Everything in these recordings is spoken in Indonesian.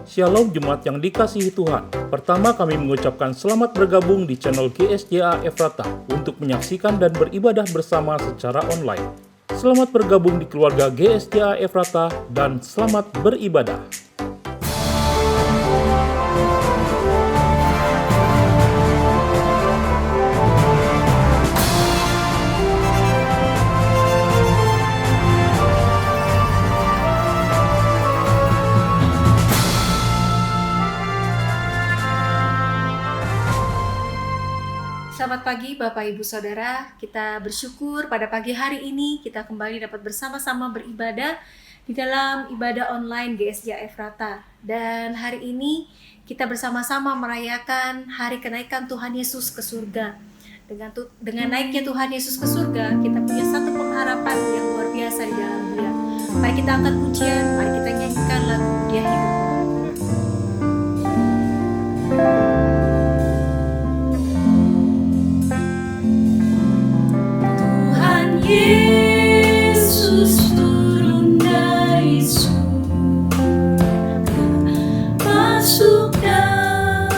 Shalom Jemaat yang dikasihi Tuhan. Pertama kami mengucapkan selamat bergabung di channel GSJA Efrata untuk menyaksikan dan beribadah bersama secara online. Selamat bergabung di keluarga GSJA Efrata dan selamat beribadah. Selamat pagi Bapak Ibu Saudara, kita bersyukur pada pagi hari ini kita kembali dapat bersama-sama beribadah di dalam ibadah online GSJA Efrata. Dan hari ini kita bersama-sama merayakan hari kenaikan Tuhan Yesus ke surga. Dengan naiknya Tuhan Yesus ke surga, kita punya satu pengharapan yang luar biasa di dalam Dia. Mari kita angkat pujian, mari kita nyanyikan lagu Dia Hidup. Yesus turun dari surga, masuk dalam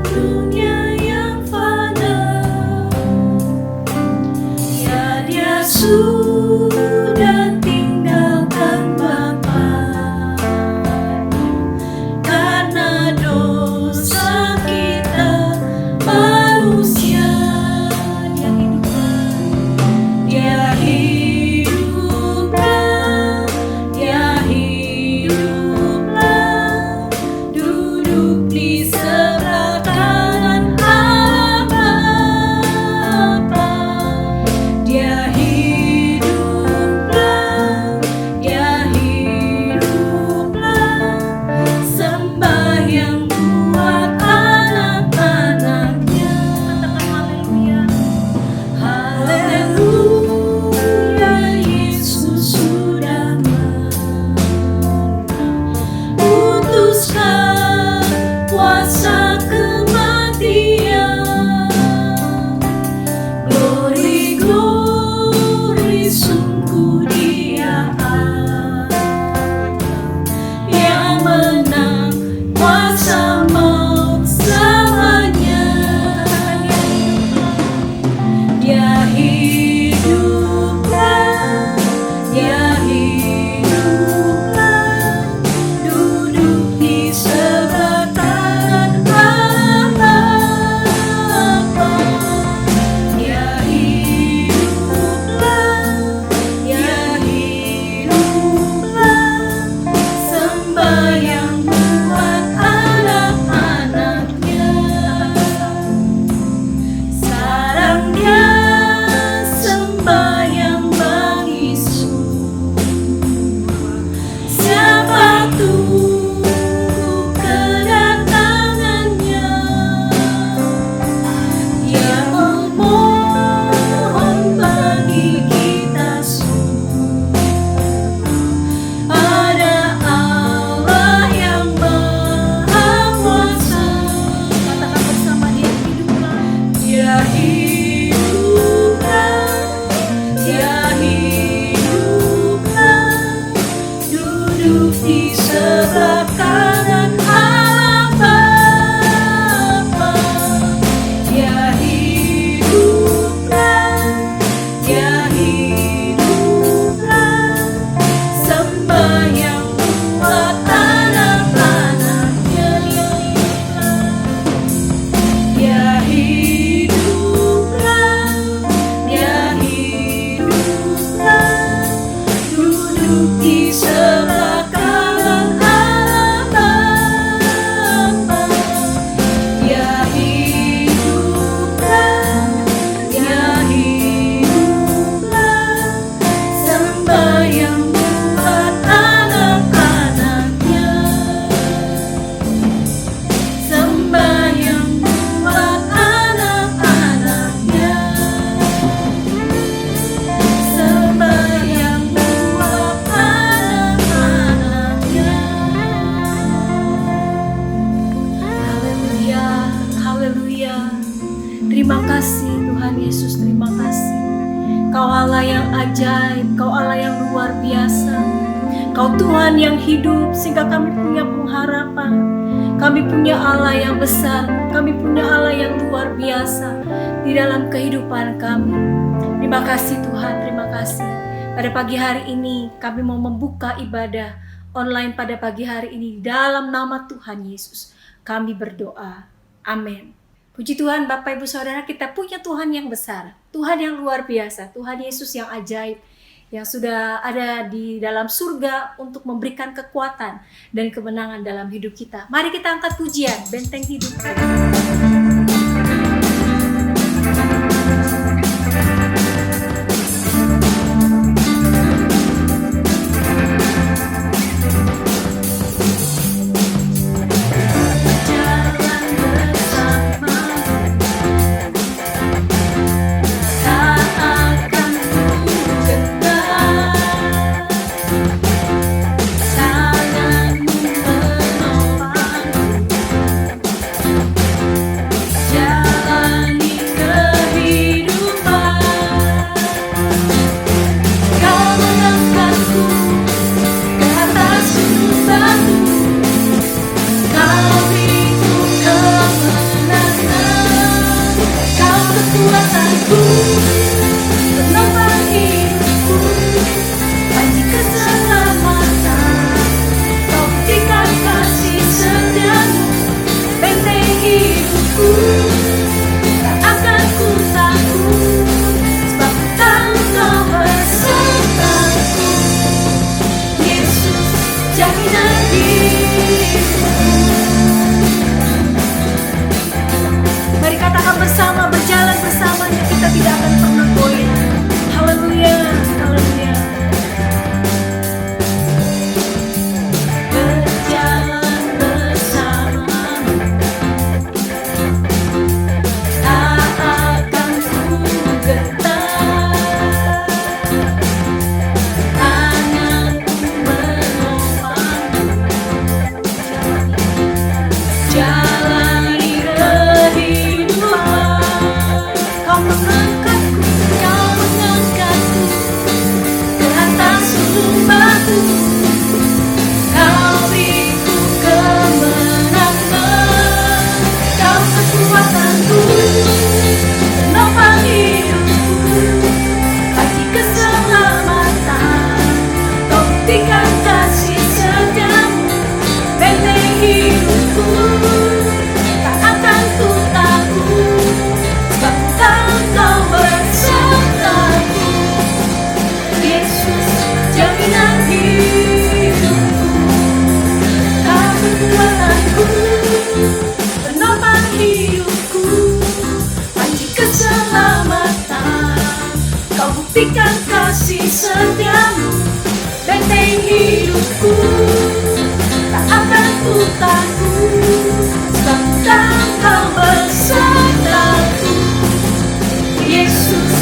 dunia yang fana. Ya, Dia sudah tinggalkan Bapa karena dosa kita manusia. Terima kasih Tuhan Yesus, terima kasih. Kau Allah yang ajaib, Kau Allah yang luar biasa. Kau Tuhan yang hidup, sehingga kami punya pengharapan. Kami punya Allah yang besar, kami punya Allah yang luar biasa di dalam kehidupan kami. Terima kasih Tuhan, terima kasih. Pada pagi hari ini kami mau membuka ibadah online pada pagi hari ini dalam nama Tuhan Yesus. Kami berdoa. Amin. Puji Tuhan Bapak Ibu Saudara, kita punya Tuhan yang besar, Tuhan yang luar biasa, Tuhan Yesus yang ajaib, yang sudah ada di dalam surga untuk memberikan kekuatan dan kemenangan dalam hidup kita. Mari kita angkat pujian, benteng hidup. Buktikan kasih setiamu, benteng hidupku. Tak akan ku takut, sebab Kau besertaku. Yesus,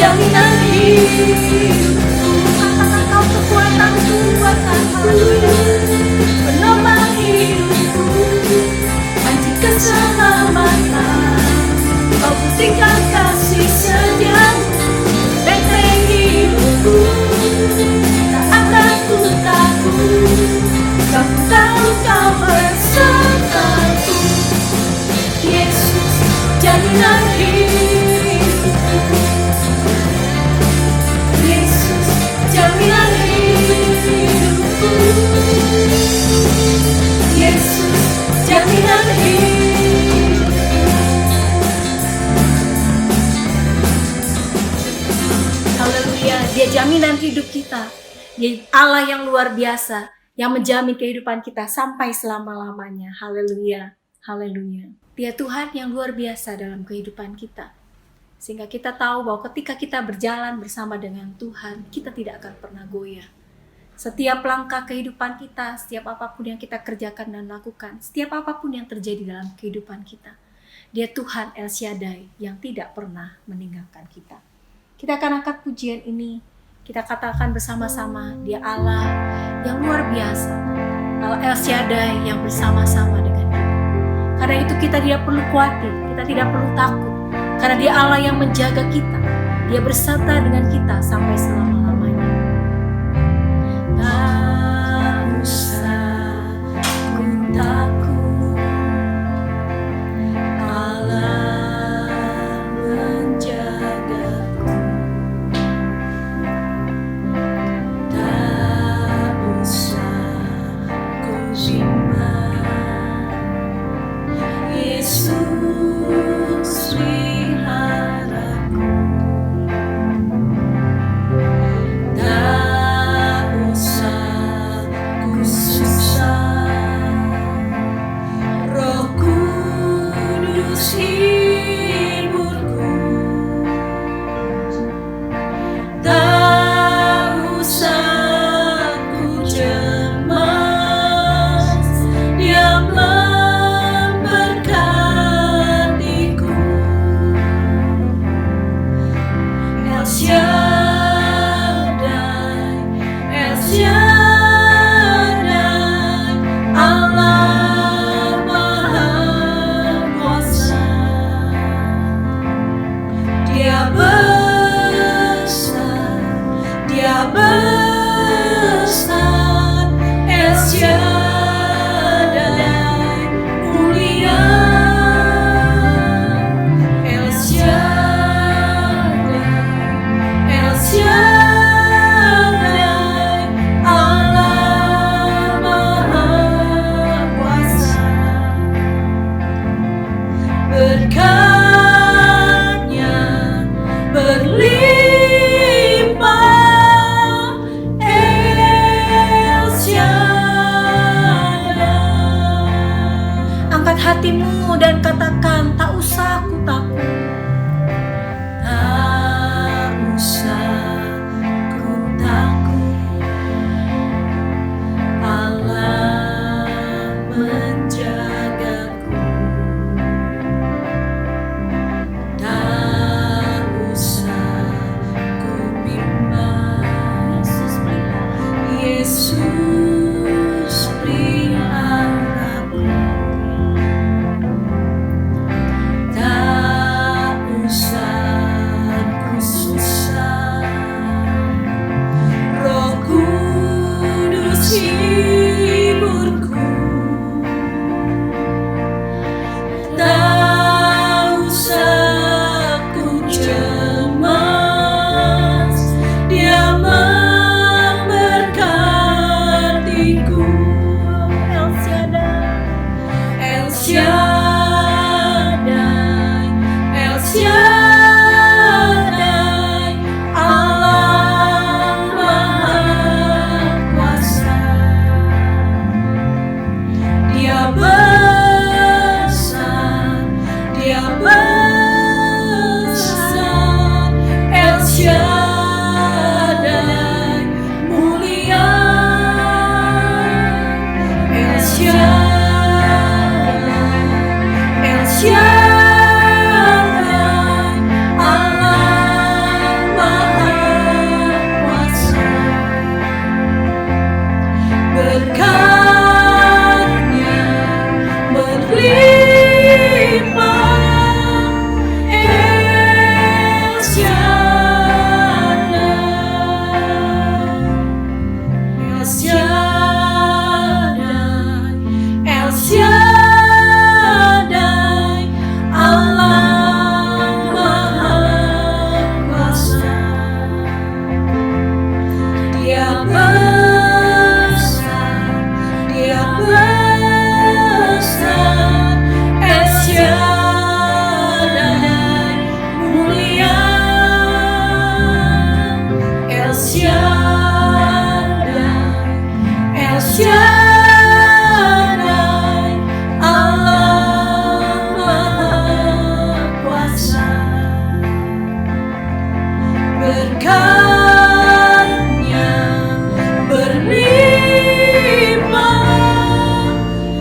jaminan hidupku. Katakan Kau kekuatanku, penopang hidupku, panci keselamatan. Kau buktikan kasih setiamu, benteng hidupku. Tak akan ku takut, sebab Kau besertaku. Yesus, jaminan hidupku. Yesus, jaminan hidupku. Yesus, jaminan hidupku. Haleluya, Dia jaminan hidup kita. Dia Allah yang luar biasa, yang menjamin kehidupan kita sampai selama-lamanya. Haleluya, haleluya. Dia Tuhan yang luar biasa dalam kehidupan kita. Sehingga kita tahu bahwa ketika kita berjalan bersama dengan Tuhan, kita tidak akan pernah goyah. Setiap langkah kehidupan kita, setiap apapun yang kita kerjakan dan lakukan, setiap apapun yang terjadi dalam kehidupan kita, Dia Tuhan El Shaddai yang tidak pernah meninggalkan kita. Kita akan angkat pujian ini, kita katakan bersama-sama, Dia Allah yang luar biasa, Allah El Shaddai yang bersama-sama dengan kita. Karena itu kita tidak perlu khawatir, kita tidak perlu takut, karena Dia Allah yang menjaga kita, Dia beserta dengan kita sampai selama-lamanya. hatimu dan katakan, tak usah ku takut. Tak usah ku takut, Allah menjagaku. Tak usah ku bimbang, Yesus peliharaku. Tak usah ku susah, Roh Kudus hiburku. Tak usah ku cemas, Dia memberkatiku. El Shaddai, El Shaddai, El Shaddai, Allah Maha Kuasa. Dia besar, Dia besar, El Shaddai mulia, El Shaddai, El Shaddai, Allah Maha Kuasa. Berkat-Nya berlimpah, El Shaddai, El Shaddai, El Shaddai, Allah Maha Kuasa. Dia besar, Dia besar, El Shaddai mulia, El Shaddai, El Shaddai, Allah Maha Kuasa. Berkat-Nya berlimpah,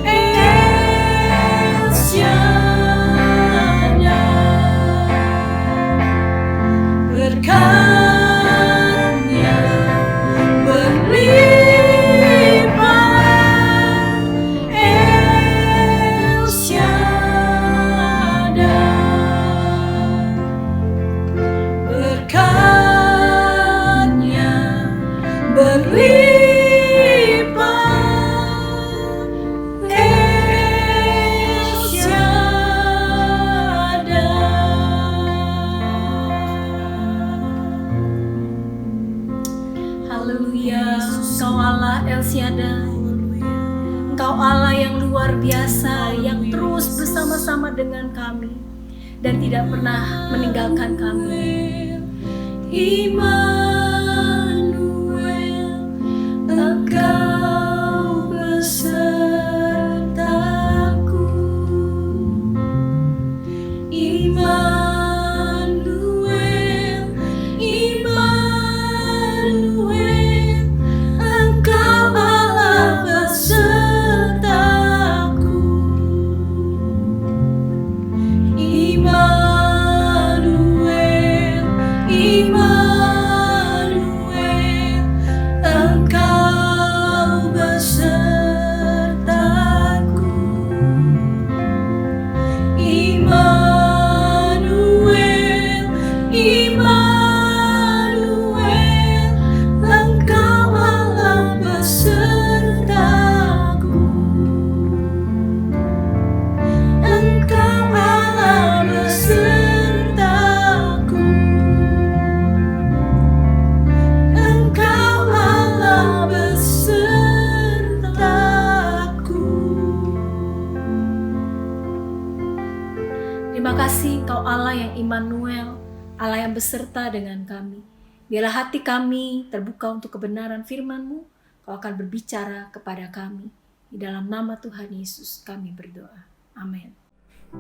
El Shaddai. Berkat-Nya berlimpah, El Shaddai. Berkat-Nya berlimpah, El Shaddai. haleluya. Engkau Allah El Shaddai. Engkau Allah yang luar biasa, yang terus bersama-sama dengan kami dan tidak pernah meninggalkan kami. Immanuel, Engkau besertaku. Immanuel, Immanuel, Engkau Allah besertaku. Immanuel, Immanuel, Engkau besertaku. Immanuel, Immanuel, Engkau Allah besertaku. Engkau Allah besertaku. Engkau Allah besertaku. Terima kasih Engkau Allah yang Immanuel, Allah yang beserta dengan kami. Biarlah hati kami terbuka untuk kebenaran firman-Mu. Kau akan berbicara kepada kami. Di dalam nama Tuhan Yesus kami berdoa. Amin.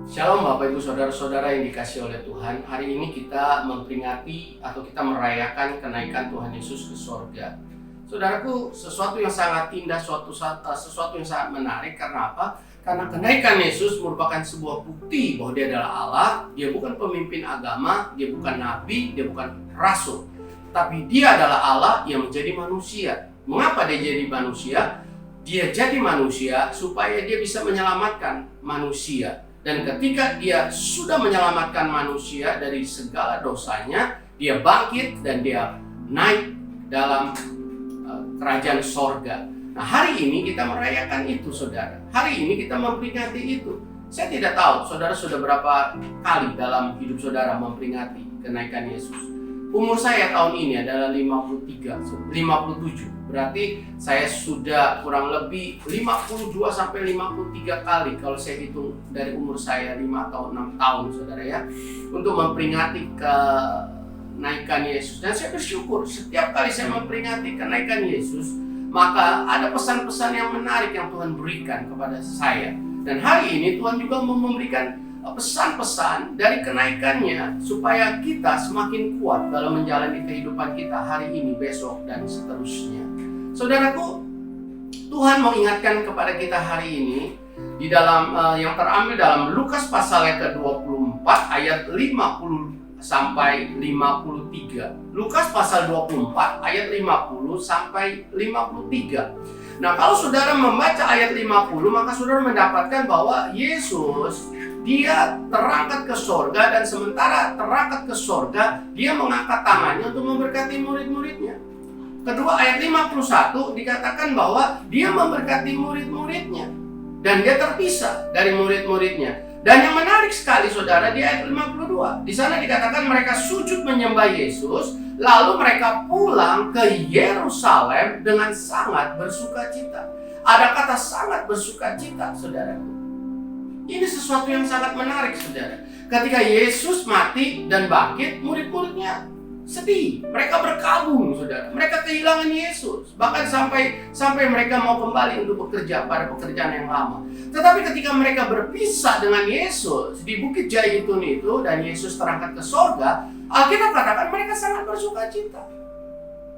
Shalom Bapak Ibu Saudara-saudara yang dikasihi oleh Tuhan. Hari ini kita memperingati atau kita merayakan kenaikan Tuhan Yesus ke sorga. Saudaraku, sesuatu yang sangat indah, sesuatu yang sangat menarik. Karena apa? Karena kenaikan Yesus merupakan sebuah bukti bahwa dia adalah Allah. Dia bukan pemimpin agama, dia bukan nabi, dia bukan rasul, tapi dia adalah Allah yang menjadi manusia. Mengapa dia jadi manusia? Dia jadi manusia supaya dia bisa menyelamatkan manusia. Dan ketika dia sudah menyelamatkan manusia dari segala dosanya, dia bangkit dan dia naik dalam kerajaan sorga. Nah, hari ini kita merayakan itu, saudara. Hari ini kita memperingati itu. Saya tidak tahu saudara sudah berapa kali dalam hidup saudara memperingati kenaikan Yesus. Umur saya tahun ini adalah 57. Berarti saya sudah kurang lebih 52 sampai 53 kali kalau saya hitung dari umur saya 5 atau 6 tahun, saudara ya, untuk memperingati kenaikan Yesus. Dan saya bersyukur setiap kali saya memperingati kenaikan Yesus, maka ada pesan-pesan yang menarik yang Tuhan berikan kepada saya. Dan hari ini Tuhan juga mau memberikan pesan-pesan dari kenaikannya supaya kita semakin kuat dalam menjalani kehidupan kita hari ini, besok, dan seterusnya. Saudaraku, Tuhan mau ingatkan kepada kita hari ini di dalam yang terambil dalam Lukas pasal yang ke-24 ayat 50 sampai 53. Lukas pasal 24 ayat 50 sampai 53. Nah, kalau saudara membaca ayat 50, maka saudara mendapatkan bahwa Yesus dia terangkat ke sorga, dan sementara terangkat ke sorga, dia mengangkat tangannya untuk memberkati murid-muridnya. Kedua, ayat 51 dikatakan bahwa dia memberkati murid-muridnya dan dia terpisah dari murid-muridnya. Dan yang menarik sekali saudara, di ayat 52, di sana dikatakan mereka sujud menyembah Yesus, lalu mereka pulang ke Yerusalem dengan sangat bersukacita. Ada kata sangat bersukacita, saudaraku. Ini sesuatu yang sangat menarik, saudara. Ketika Yesus mati dan bangkit, murid-muridnya sedih. Mereka berkabung, saudara. Mereka kehilangan Yesus. Bahkan sampai mereka mau kembali untuk bekerja pada pekerjaan yang lama. Tetapi ketika mereka berpisah dengan Yesus di Bukit Zaitun itu, dan Yesus terangkat ke sorga, Alkitab katakan mereka sangat bersukacita.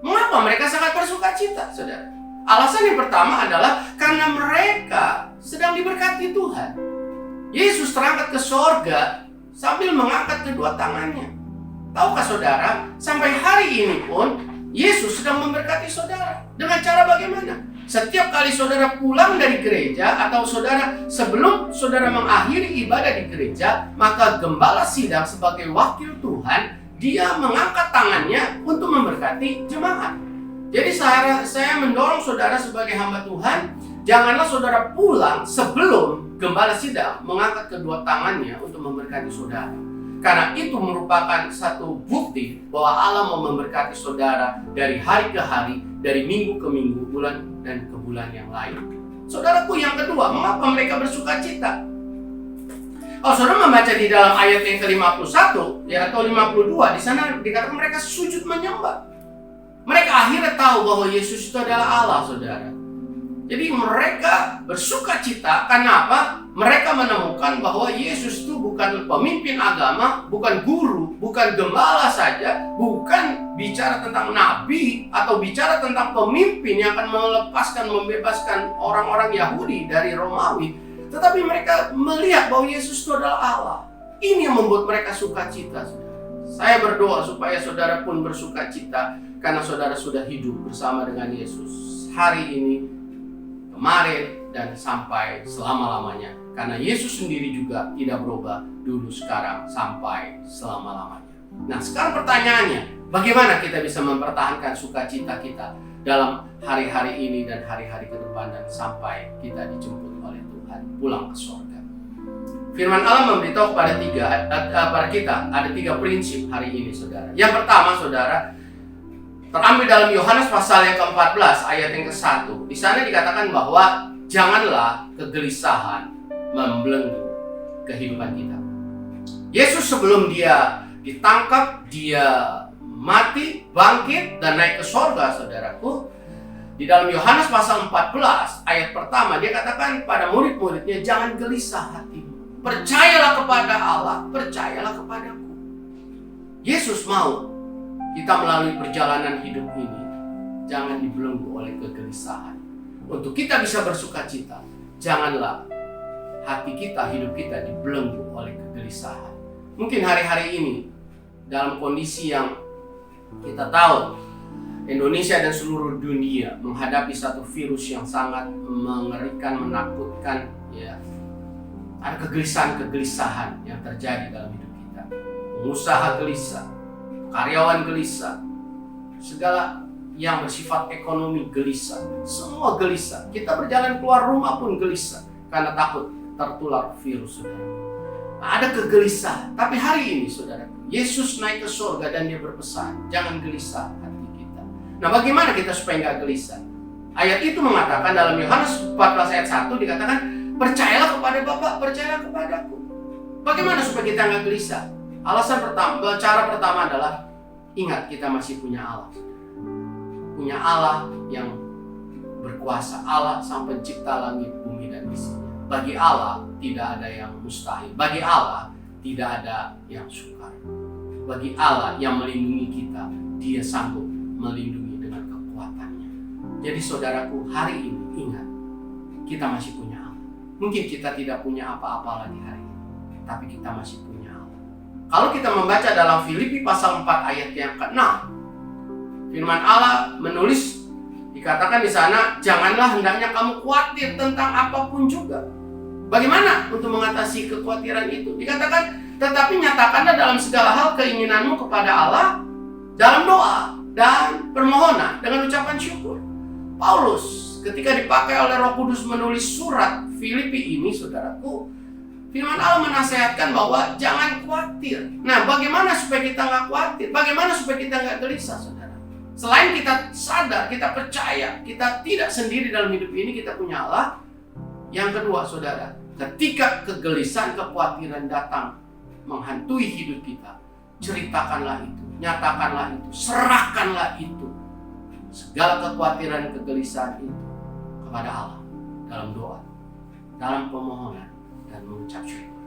Mengapa mereka sangat bersukacita, saudara? Alasan yang pertama adalah karena mereka sedang diberkati Tuhan. Yesus terangkat ke sorga sambil mengangkat kedua tangannya. Tahukah saudara, sampai hari ini pun Yesus sedang memberkati saudara. Dengan cara bagaimana? Setiap kali saudara pulang dari gereja, atau sebelum saudara mengakhiri ibadah di gereja, maka gembala sidang sebagai wakil Tuhan, dia mengangkat tangannya untuk memberkati jemaat. Jadi saya mendorong saudara sebagai hamba Tuhan, janganlah saudara pulang sebelum gembala sidang mengangkat kedua tangannya untuk memberkati saudara. Karena itu merupakan satu bukti bahwa Allah mau memberkati saudara dari hari ke hari, dari minggu ke minggu, bulan dan ke bulan yang lain. Saudaraku, yang kedua, mengapa mereka bersukacita? Kalau saudara membaca di dalam ayat yang ke-51 ya, atau 52, di sana dikatakan mereka sujud menyembah. Mereka akhirnya tahu bahwa Yesus itu adalah Allah, saudara. Jadi mereka bersukacita karena apa? Mereka menemukan bahwa Yesus itu bukan pemimpin agama, bukan guru, bukan gembala saja, bukan bicara tentang nabi atau bicara tentang pemimpin yang akan membebaskan orang-orang Yahudi dari Romawi. Tetapi mereka melihat bahwa Yesus itu adalah Allah. Ini yang membuat mereka sukacita, saudara. Saya berdoa supaya saudara pun bersukacita karena saudara sudah hidup bersama dengan Yesus hari ini, kemarin, dan sampai selama-lamanya. Karena Yesus sendiri juga tidak berubah dulu, sekarang, sampai selama-lamanya. Nah, sekarang pertanyaannya, bagaimana kita bisa mempertahankan sukacita kita dalam hari-hari ini dan hari-hari ke depan, dan sampai kita dijemput oleh Tuhan pulang ke surga? Firman Allah memberitahu kepada kita ada tiga prinsip hari ini, saudara. Yang pertama, saudara, terambil dalam Yohanes pasal yang ke-14 ayat yang ke-1. Di sana dikatakan bahwa janganlah kegelisahan membelenggu kehidupan kita. Yesus sebelum dia ditangkap, dia mati, bangkit, dan naik ke sorga, saudaraku, Di dalam Yohanes pasal 14 ayat pertama dia katakan pada murid-muridnya, jangan gelisah hatimu. Percayalah kepada Allah, percayalah kepadaku. Yesus mau kita melalui perjalanan hidup ini jangan dibelenggu oleh kegelisahan. Untuk kita bisa bersukacita, janganlah hati kita, hidup kita dibelenggu oleh kegelisahan. Mungkin hari-hari ini dalam kondisi yang kita tahu Indonesia dan seluruh dunia menghadapi satu virus yang sangat mengerikan, menakutkan, ya. Ada kegelisahan-kegelisahan yang terjadi dalam hidup kita. Pengusaha gelisah, karyawan gelisah, segala yang bersifat ekonomi gelisah, semua gelisah. Kita berjalan keluar rumah pun gelisah karena takut tertular virus, saudara. Ada kegelisahan, tapi hari ini, saudara, Yesus naik ke surga dan dia berpesan, jangan gelisah hati kita. Nah, bagaimana kita supaya nggak gelisah? Ayat itu mengatakan dalam Yohanes 14 ayat 1 dikatakan, percayalah kepada Bapa, percayalah kepadaku. Bagaimana supaya kita nggak gelisah? Alasan pertama, cara pertama adalah ingat kita masih punya Allah. Punya Allah yang berkuasa, Allah sang pencipta langit, bumi dan isinya. Bagi Allah tidak ada yang mustahil. Bagi Allah tidak ada yang sukar. Bagi Allah yang melindungi kita, dia sanggup melindungi dengan kekuatannya. Jadi saudaraku, hari ini ingat, kita masih punya Allah. Mungkin kita tidak punya apa-apa lagi hari ini, tapi kita masih punya Allah. Kalau kita membaca dalam Filipi pasal 4 ayat yang ke-6, firman Allah menulis, dikatakan di sana, janganlah hendaknya kamu khawatir tentang apapun juga. Bagaimana untuk mengatasi kekhawatiran itu? Dikatakan, tetapi nyatakanlah dalam segala hal keinginanmu kepada Allah dalam doa dan permohonan dengan ucapan syukur. Paulus ketika dipakai oleh Roh Kudus menulis surat Filipi ini, saudaraku, firman Allah menasihatkan bahwa jangan khawatir. Nah, bagaimana supaya kita nggak khawatir? Bagaimana supaya kita nggak gelisah, saudara? Selain kita sadar, kita percaya, kita tidak sendiri dalam hidup ini, kita punya Allah. Yang kedua, saudara, ketika kegelisahan, kekhawatiran datang menghantui hidup kita, ceritakanlah itu, nyatakanlah itu, serahkanlah itu, segala kekhawatiran, kegelisahan itu kepada Allah dalam doa, dalam pemohonan, dan mengucap syukur.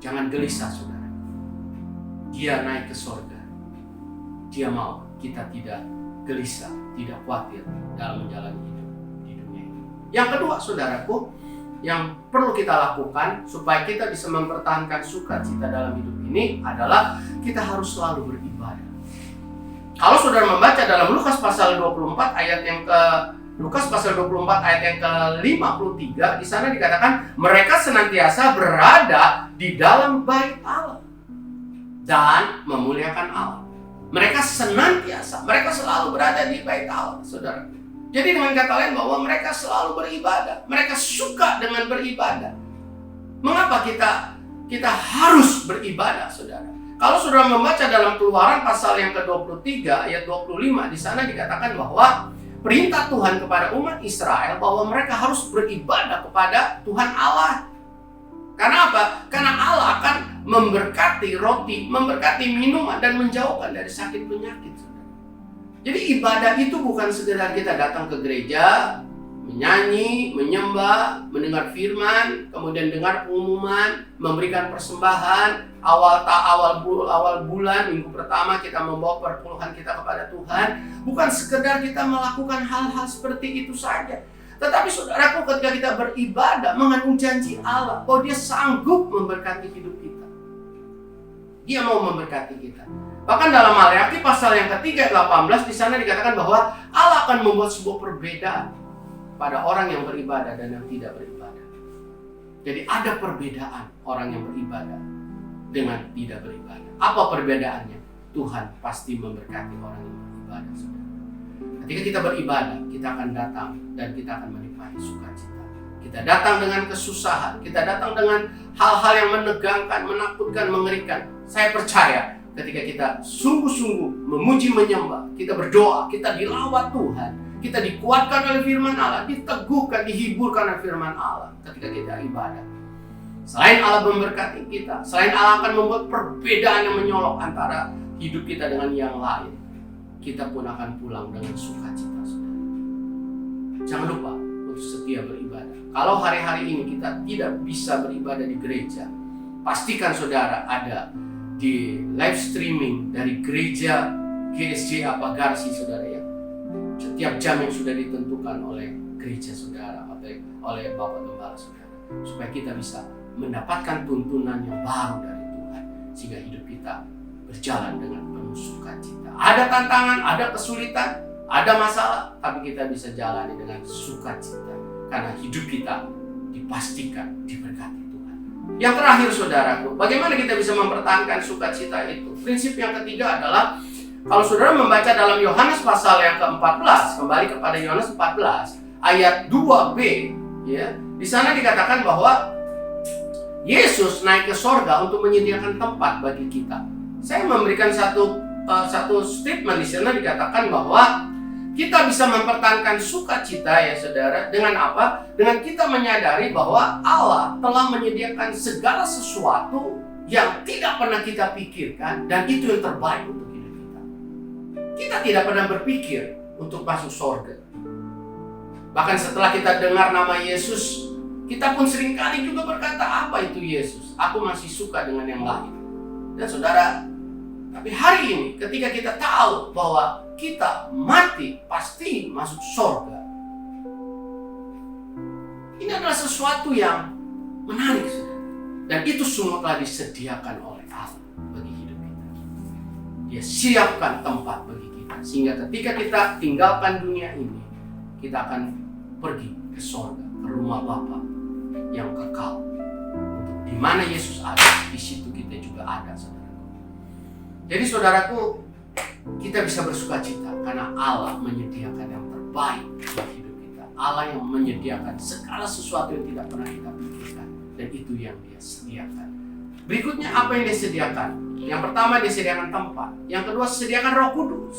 Jangan gelisah, saudara. Dia naik ke surga. Dia mau kita tidak gelisah, tidak khawatir dalam menjalani hidup di dunia ini. Yang kedua, saudaraku, yang perlu kita lakukan supaya kita bisa mempertahankan sukacita dalam hidup ini adalah kita harus selalu beribadah. Kalau saudara membaca dalam Lukas pasal 24 ayat yang ke-53, di sana dikatakan mereka senantiasa berada di dalam bait Allah dan memuliakan Allah. Mereka selalu berada di bait Allah, saudara. Jadi dengan kata lain bahwa mereka selalu beribadah. Mereka suka dengan beribadah. Mengapa kita harus beribadah, saudara? Kalau saudara membaca dalam Keluaran pasal yang ke-23 ayat 25, di sana dikatakan bahwa perintah Tuhan kepada umat Israel bahwa mereka harus beribadah kepada Tuhan Allah. Karena apa? Karena Allah akan memberkati roti, memberkati minuman, dan menjauhkan dari sakit penyakit. Jadi ibadah itu bukan sekedar kita datang ke gereja, menyanyi, menyembah, mendengar firman, kemudian dengar pengumuman, memberikan persembahan, awal bulan, minggu pertama kita membawa perpuluhan kita kepada Tuhan. Bukan sekedar kita melakukan hal-hal seperti itu saja. Tetapi saudaraku, ketika kita beribadah, mengandung janji Allah bahwa dia sanggup memberkati hidup kita. Dia mau memberkati kita. Bahkan dalam Maleakhi pasal yang ke-3 ayat 18 di sana dikatakan bahwa Allah akan membuat sebuah perbedaan pada orang yang beribadah dan yang tidak beribadah. Jadi ada perbedaan orang yang beribadah dengan tidak beribadah. Apa perbedaannya? Tuhan pasti memberkati orang yang beribadah, saudara. Ketika kita beribadah, kita akan datang dan kita akan menikmati sukacita. Kita datang dengan kesusahan, kita datang dengan hal-hal yang menegangkan, menakutkan, mengerikan. Saya percaya ketika kita sungguh-sungguh memuji, menyembah, kita berdoa, kita dilawat Tuhan, kita dikuatkan oleh firman Allah, diteguhkan, dihiburkan oleh firman Allah ketika kita ibadah. Selain Allah memberkati kita, selain Allah akan membuat perbedaan yang menyolok antara hidup kita dengan yang lain, kita pun akan pulang dengan sukacita, saudara. jangan lupa untuk setia beribadah. Kalau hari-hari ini kita tidak bisa beribadah di gereja, pastikan saudara ada di live streaming dari gereja GSJA Pagarsi saudara ya. Setiap jam yang sudah ditentukan oleh gereja saudara atau oleh Bapak Gembala saudara, supaya kita bisa mendapatkan tuntunan yang baru dari Tuhan, sehingga hidup kita berjalan dengan penuh sukacita. Ada tantangan, ada kesulitan, ada masalah, tapi kita bisa jalani dengan sukacita karena hidup kita dipastikan diberkati Tuhan. Yang terakhir saudaraku, bagaimana kita bisa mempertahankan sukacita itu? Prinsip yang ketiga adalah, kalau saudara membaca dalam Yohanes pasal yang ke-14, kembali kepada Yohanes 14 ayat 2b, ya, di sana dikatakan bahwa Yesus naik ke sorga untuk menyediakan tempat bagi kita. Saya memberikan satu statement di sana, dikatakan bahwa kita bisa mempertahankan sukacita ya saudara, dengan apa? Dengan kita menyadari bahwa Allah telah menyediakan segala sesuatu yang tidak pernah kita pikirkan, dan itu yang terbaik untuk hidup kita. Kita tidak pernah berpikir untuk masuk sorga. Bahkan setelah kita dengar nama Yesus, kita pun seringkali juga berkata, apa itu Yesus? Aku masih suka dengan yang lain. Dan saudara, tapi hari ini ketika kita tahu bahwa kita mati pasti masuk surga, ini adalah sesuatu yang menarik, saudara. Dan itu semua telah disediakan oleh Allah bagi hidup kita. Dia siapkan tempat bagi kita, sehingga ketika kita tinggalkan dunia ini, kita akan pergi ke surga, ke rumah Bapa yang kekal. Di mana Yesus ada, di situ kita juga ada, saudaraku. Jadi saudaraku, kita bisa bersuka cita karena Allah menyediakan yang terbaik buat hidup kita. Allah yang menyediakan segala sesuatu yang tidak pernah kita pikirkan, dan itu yang Dia sediakan. Berikutnya, apa yang Dia sediakan? Yang pertama, Dia sediakan tempat. Yang kedua, sediakan Roh Kudus.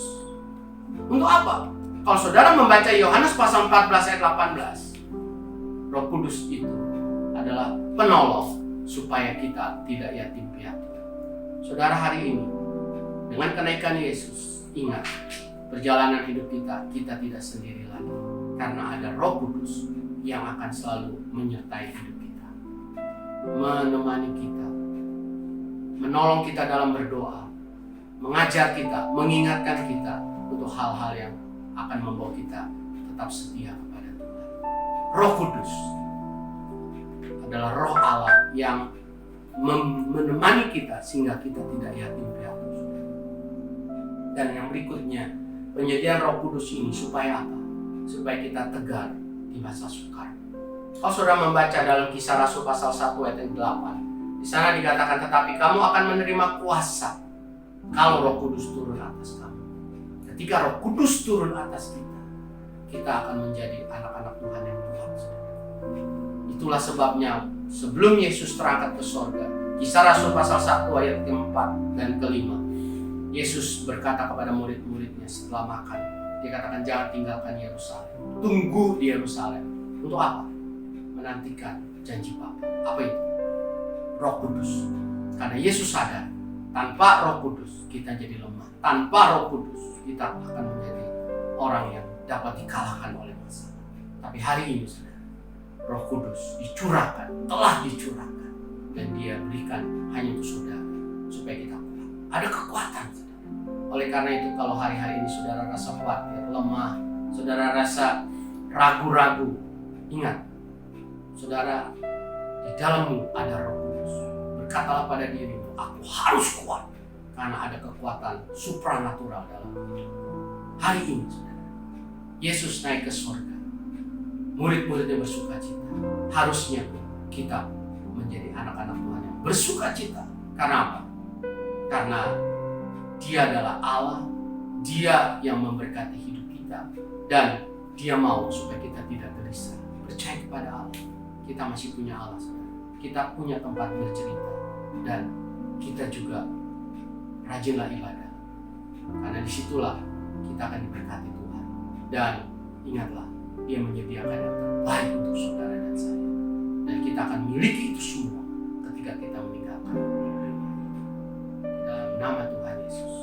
Untuk apa? Kalau saudara membaca Yohanes pasal 14 ayat 18, Roh Kudus itu adalah penolong supaya kita tidak yatim piatu. Saudara, hari ini dengan kenaikan Yesus, ingat, perjalanan hidup kita tidak sendiri lagi, karena ada Roh Kudus yang akan selalu menyertai hidup kita, menemani kita, menolong kita dalam berdoa, mengajar kita, mengingatkan kita untuk hal-hal yang akan membawa kita tetap setia kepada Tuhan. Roh Kudus adalah Roh Allah yang menemani kita sehingga kita tidak yatim piatu. Dan yang berikutnya, penyediaan Roh Kudus ini supaya apa? Supaya kita tegar di masa sukar. Kalau saudara membaca dalam Kisah Rasul pasal 1 ayat 8, di sana dikatakan, tetapi kamu akan menerima kuasa kalau Roh Kudus turun atas kamu. Ketika Roh Kudus turun atas kita, kita akan menjadi anak-anak Tuhan yang kuat. Itulah sebabnya sebelum Yesus terangkat ke sorga, Kisah Rasul pasal 1 ayat ke-4 dan ke-5, Yesus berkata kepada murid-muridnya setelah makan, Dia katakan, jangan tinggalkan Yerusalem, tunggu di Yerusalem. Untuk apa? Menantikan janji Bapa. Apa itu? Roh Kudus. Karena Yesus sadar, tanpa Roh Kudus kita jadi lemah. Tanpa Roh Kudus kita akan menjadi orang yang dapat dikalahkan oleh masalah. Tapi hari ini, saudara, Roh Kudus dicurahkan, telah dicurahkan, dan Dia berikan hanya untuk saudara supaya kita kuat. Ada kekuatan, saudara. Oleh karena itu, kalau hari-hari ini saudara rasa khawatir, lemah, saudara rasa ragu-ragu, ingat, saudara, di dalammu ada Roh Kudus. Berkatalah pada dirimu, aku harus kuat, karena ada kekuatan supranatural dalam diri. Hari ini, saudara, Yesus naik ke surga. Murid-muridnya bersukacita. Harusnya kita menjadi anak-anak Tuhan yang bersukacita. Karena apa? Karena Dia adalah Allah, Dia yang memberkati hidup kita, dan Dia mau supaya kita tidak gelisah. Percaya kepada Allah. Kita masih punya Allah, saudara. Kita punya tempat bercerita, dan kita juga rajinlah ibadah, karena disitulah kita akan diberkati Tuhan. Dan ingatlah, Dia menyediakan yang terbaik untuk saudara dan saya, dan kita akan miliki itu semua ketika kita meninggalkan dunia. Dalam nama Tuhan Yesus,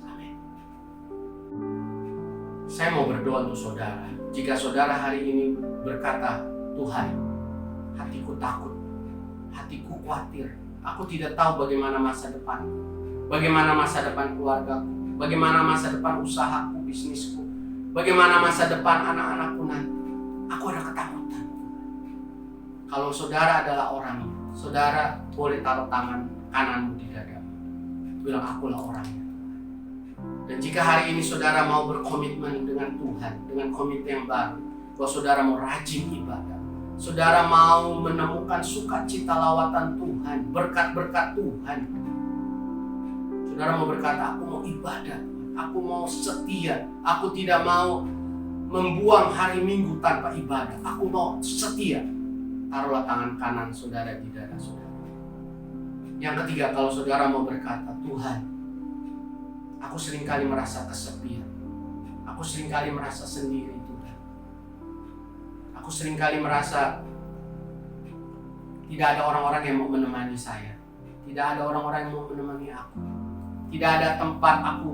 amin. Saya mau berdoa untuk saudara. Jika saudara hari ini berkata, Tuhan, hatiku takut, hatiku khawatir, aku tidak tahu bagaimana masa depan, bagaimana masa depan keluargaku, bagaimana masa depan usahaku, bisnisku, bagaimana masa depan anak-anakku nanti. Aku ada ketakutan. Kalau saudara adalah orang, saudara boleh taruh tangan kananmu di dadamu. Bilang, akulah orangnya. Dan jika hari ini saudara mau berkomitmen dengan Tuhan, dengan komitmen yang baru, bahwa saudara mau rajin ibadah, saudara mau menemukan sukacita lawatan Tuhan, berkat-berkat Tuhan. Saudara mau berkata, aku mau ibadah, aku mau setia, aku tidak mau membuang hari Minggu tanpa ibadah, aku mau setia. Taruhlah tangan kanan saudara di dada saudara. Yang ketiga, kalau saudara mau berkata, Tuhan, aku seringkali merasa kesepian, aku seringkali merasa sendiri Tuhan. Aku seringkali merasa tidak ada orang-orang yang mau menemani saya, tidak ada orang-orang yang mau menemani aku, tidak ada tempat aku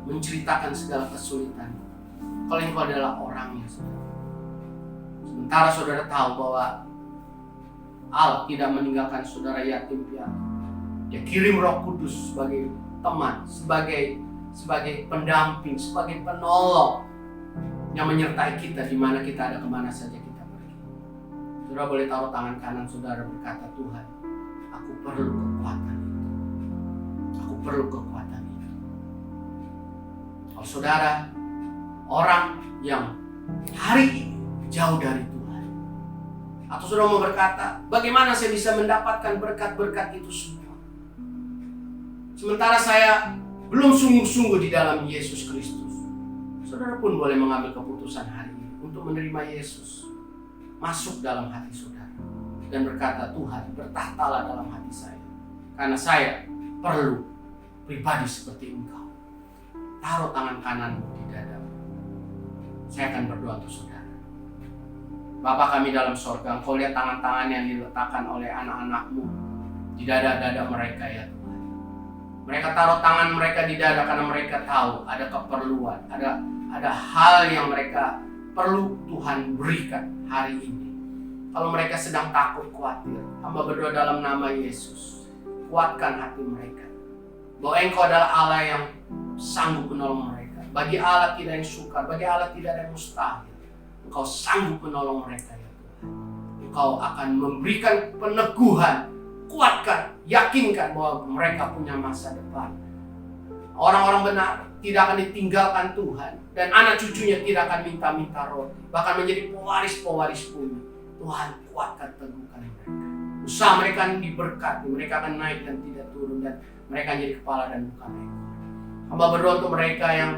menceritakan segala kesulitan. Kalau engkau adalah orangnya, saudara. Sementara saudara tahu bahwa Allah tidak meninggalkan saudara yatim piatu. Dia kirim Roh Kudus sebagai teman, sebagai pendamping, sebagai penolong yang menyertai kita di mana kita ada, kemana saja kita pergi. Saudara boleh taruh tangan kanan saudara, berkata, Tuhan, aku perlu kekuatan itu. Aku perlu kekuatan itu. Kalau saudara orang yang hari ini jauh dari Tuhan, atau saudara mau berkata, bagaimana saya bisa mendapatkan berkat-berkat itu semua, sementara saya belum sungguh-sungguh di dalam Yesus Kristus. Saudara pun boleh mengambil keputusan hari ini untuk menerima Yesus masuk dalam hati saudara dan berkata, Tuhan, bertahtalah dalam hati saya, karena saya perlu pribadi seperti Engkau. Taruh tangan kananmu di dadamu. Saya akan berdoa untuk saudara. Bapa kami dalam sorga, Engkau lihat tangan-tangan yang diletakkan oleh anak-anak-Mu di dada-dada mereka ya Tuhan. Mereka taruh tangan mereka di dada karena mereka tahu ada keperluan, ada hal yang mereka perlu Tuhan berikan hari ini. Kalau mereka sedang takut, khawatir, hamba berdoa dalam nama Yesus, kuatkan hati mereka, bahwa Engkau adalah Allah yang sanggup menolong mereka. Bagi Allah tidak yang sukar, bagi Allah tidak ada yang mustahil. Engkau sanggup menolong mereka ya Tuhan. Engkau akan memberikan peneguhan, kuatkan, yakinkan bahwa mereka punya masa depan. Orang-orang benar tidak akan ditinggalkan Tuhan, dan anak cucunya tidak akan minta-minta roti, bahkan menjadi pewaris-pewaris bumi. Tuhan, kuatkan, teguhkan mereka. Usaha mereka akan diberkati, mereka akan naik dan tidak turun, dan mereka jadi kepala dan bukan ekor. Hamba berdoa untuk mereka yang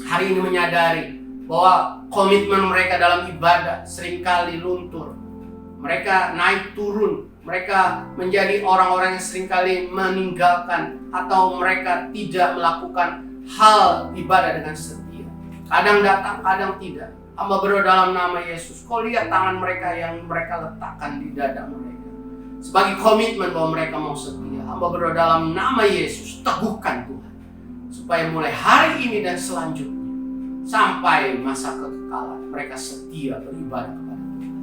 hari ini menyadari bahwa komitmen mereka dalam ibadah seringkali luntur. Mereka naik turun, mereka menjadi orang-orang yang seringkali meninggalkan atau mereka tidak melakukan hal ibadah dengan setia. Kadang datang, kadang tidak. Hamba berdoa dalam nama Yesus, Kau lihat tangan mereka yang mereka letakkan di dada mereka sebagai komitmen bahwa mereka mau setia. Hamba berdoa dalam nama Yesus, teguhkan Tuhan, supaya mulai hari ini dan selanjutnya sampai masa kekekalan mereka setia beribadah kepada Tuhan.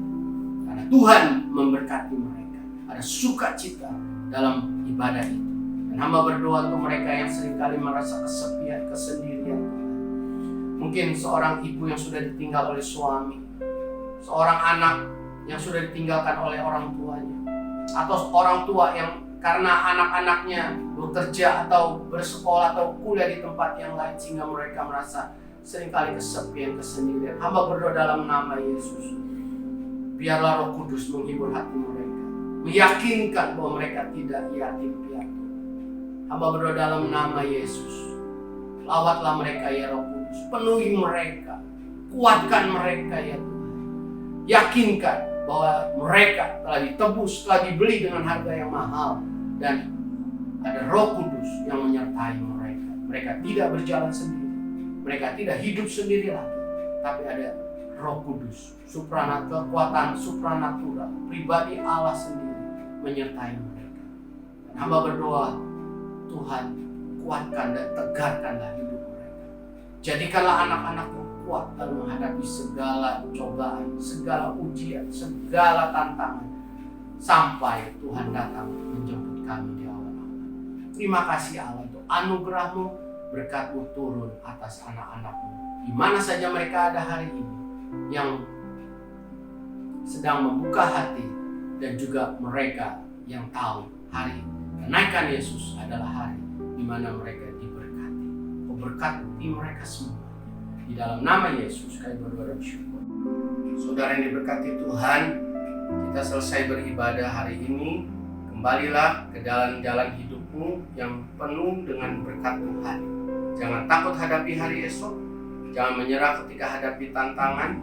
Karena Tuhan memberkati mereka, ada sukacita dalam ibadah itu. Dan hamba berdoa untuk mereka yang seringkali merasa kesepian, kesendirian. Mungkin seorang ibu yang sudah ditinggal oleh suami, seorang anak yang sudah ditinggalkan oleh orang tuanya, atau orang tua yang karena anak-anaknya bekerja atau bersekolah atau kuliah di tempat yang lain sehingga mereka merasa seringkali kesepian, kesendirian. Hamba berdoa dalam nama Yesus, biarlah Roh Kudus menghibur hati mereka, meyakinkan bahwa mereka tidak yatim piatu. Hamba berdoa dalam nama Yesus, lawatlah mereka ya Roh Kudus, penuhi mereka, kuatkan mereka ya Tuhan. Yakinkan bahwa mereka telah ditebus, telah dibeli dengan harga yang mahal, dan ada Roh Kudus yang menyertai mereka. Mereka tidak berjalan sendiri, mereka tidak hidup sendiri lagi, tapi ada Roh Kudus, kekuatan supranatural, pribadi Allah sendiri menyertai mereka. Dan hamba berdoa, Tuhan, kuatkan dan tegarkanlah hidup mereka. Jadikanlah anak-anakku kuat dalam menghadapi segala cobaan, segala ujian, segala tantangan, sampai Tuhan datang menjemput kami di awan-awan. Terima kasih Allah untuk anugerah-Mu, berkat-Mu turun atas anak-anak-Mu, di mana saja mereka ada hari ini, yang sedang membuka hati, dan juga mereka yang tahu hari kenaikan Yesus adalah hari di mana mereka diberkati. Kau berkati mereka semua. Di dalam nama Yesus kami berdoa dan bersyukur. Saudara yang diberkati Tuhan, kita selesai beribadah hari ini. Kembalilah ke jalan-jalan hidupmu yang penuh dengan berkat Tuhan. Jangan takut hadapi hari esok. Jangan menyerah ketika hadapi tantangan.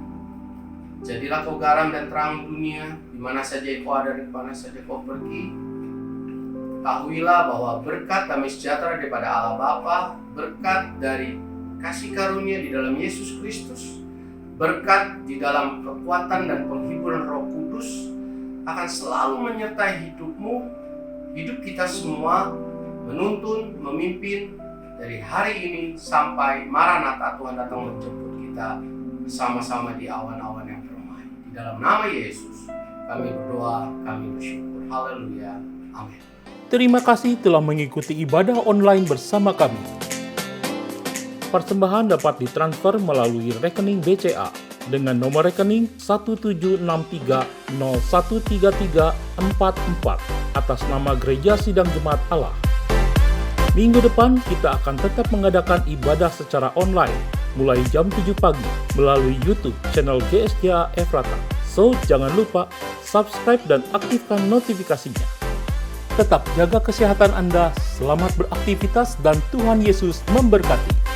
Jadilah kau garam dan terang dunia, di mana saja kau ada, di mana saja kau pergi. Ketahuilah bahwa berkat damai sejahtera daripada Allah Bapa, berkat dari kasih karunia di dalam Yesus Kristus, berkat di dalam kekuatan dan penghiburan Roh Kudus akan selalu menyertai hidupmu, hidup kita semua, menuntun, memimpin dari hari ini sampai Maranatha Tuhan datang menjemput kita bersama-sama di awan-awan yang permai. Di dalam nama Yesus kami berdoa, kami bersyukur. Haleluya. Amin. Terima kasih telah mengikuti ibadah online bersama kami. Persembahan dapat ditransfer melalui rekening BCA dengan nomor rekening 1763013344 atas nama Gereja Sidang Jemaat Allah. Minggu depan kita akan tetap mengadakan ibadah secara online mulai jam 7 pagi melalui YouTube channel GSJA Efrata. So, jangan lupa subscribe dan aktifkan notifikasinya. Tetap jaga kesehatan Anda, selamat beraktivitas, dan Tuhan Yesus memberkati.